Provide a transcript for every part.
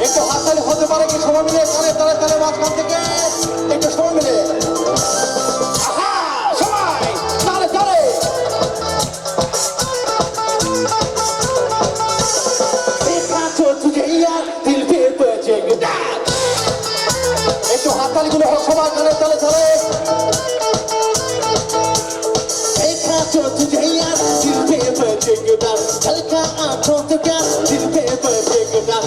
একটু হাততালি হতে পারে কি সময় মিলে তালে তালে তালে মাঝখান থেকে একটু সময় মিলে সবাই তালে তালে একটু হাততালি গুলো হোক সবাই তালে তালে তালে तुझे यार दिल पे बजेगा हल्का आंखों से प्यार दिल पे बजेगा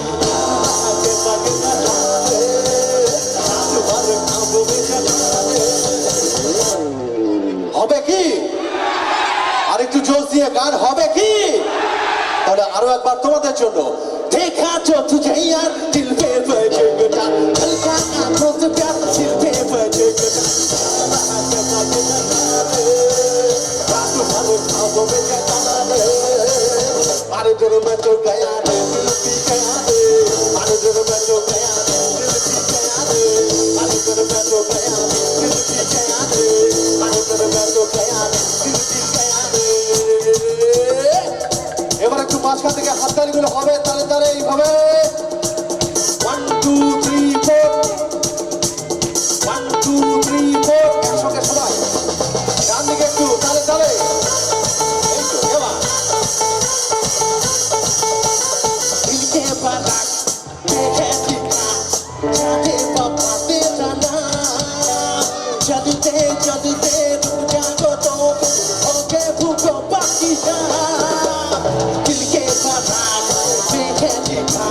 হবে কি আর একটু জোর দিয়ে গান হবে কি তাহলে আরো একবার তোমাদের জন্য देखा जो तुझे यार दिल पे बजेगा हल्का आंखों से प्यार दिल पे बजेगा मारे जोर में तो गया रे दिल पी गया रे मारे जोर में तो गया रे दिल पी गया रे मारे जोर में तो गया रे दिल पी गया रे मारे जोर में तो गया रे दिल पी गया रे এবার একটু মাঝখান থেকে হাততালি গুলো হবে তালে তালে এইভাবে 1 2 3 4 1 2 3 4 একসঙ্গে সবাই ডান দিকে একটু তালে তালে चलते रुक जाओ तो होके भूखो बाकी दिल के बाजार देखे लिखा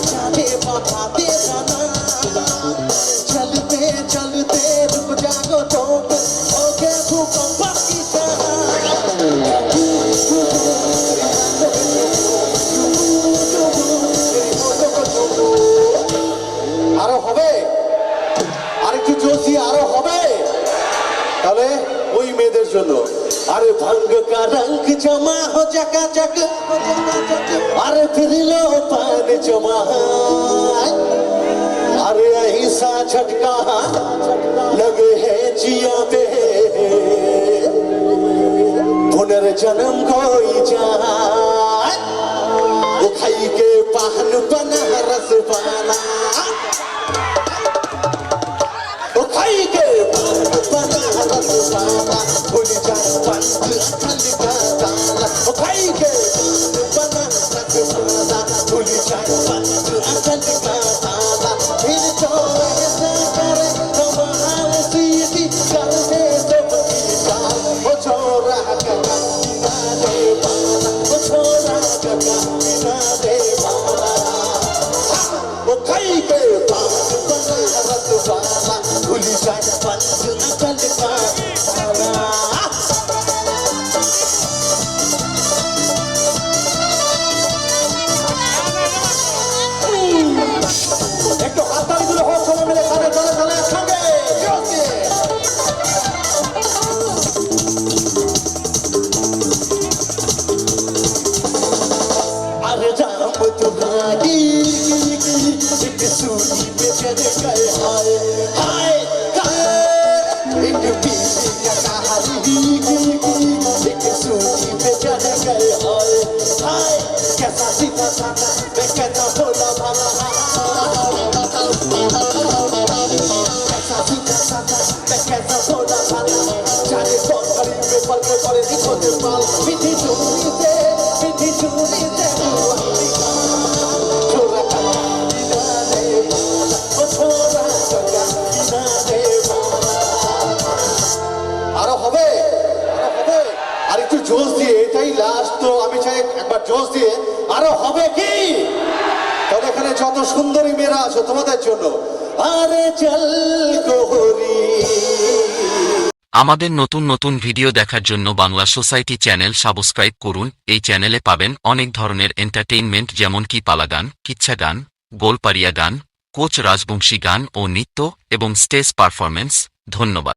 जाने बताते जाना चलते चलते रुक जाओ तो होके भूखो बाकी আরো হবে আরেকটু জোশি আরো হবে তাহলে ওই মেয়েদের জন্য अरे भंग का रंग जमा हो जका जक अरे फिर लो पान जमा अरे ऐसा झटका लगे है जिया पे पुनर्जन्म कोई जाए वो खाई के पान बना रस पाना वो खाई के पान बना रस पाना भूल जाए पंथ अकल का ताला वो खाई के पान बना रस पाना भूल जाए पंथ अकल का ताला फिर तो ऐसा करे कमाल सीधी कर दे तो बगीचा वो छोरा कका बिना दे पाना वो छोरा कका बिना दे पाना वो खाई के पान बना रस पाना भूल जाए पंथ अकल का ताला একটু হাততালি গুলো হোক সবাই মিলে কাঁধে চলে চলে একসঙ্গে अरे राम तुम्हारी एक सूरी पे चढ़ गए हाय हाय एक पीली का कहानी एक सूरी पे चढ़ गए हाय हाय कैसा सीधा साधा मैं कहता भोला भाला कैसा सीधा साधा मैं कहता भोला भाला जाने कौन गली में पल के पड़े दिखो दे माल मीठी चूड़ी से छोरा का बिना दे माला ओ छोरा का बिना दे माला আরো হবে আর একটু জোশ দিয়ে এটাই লাস্ট তো আমি চাই একবার জোশ দিয়ে আরো হবে কি তাহলে এখানে যত সুন্দরী মেয়েরা আছো তোমাদের জন্য আরে চল কোহরি আমাদের নতুন নতুন ভিডিও দেখার জন্য বাংলা সোসাইটি চ্যানেল সাবস্ক্রাইব করুন। এই চ্যানেলে পাবেন অনেক ধরনের এন্টারটেইনমেন্ট যেমন কি পালা গান, কিচ্ছা গান, গোলপাড়িয়া গান, কোচ রাজবংশী গান ও নৃত্য এবং স্টেজ পারফরম্যান্স। ধন্যবাদ।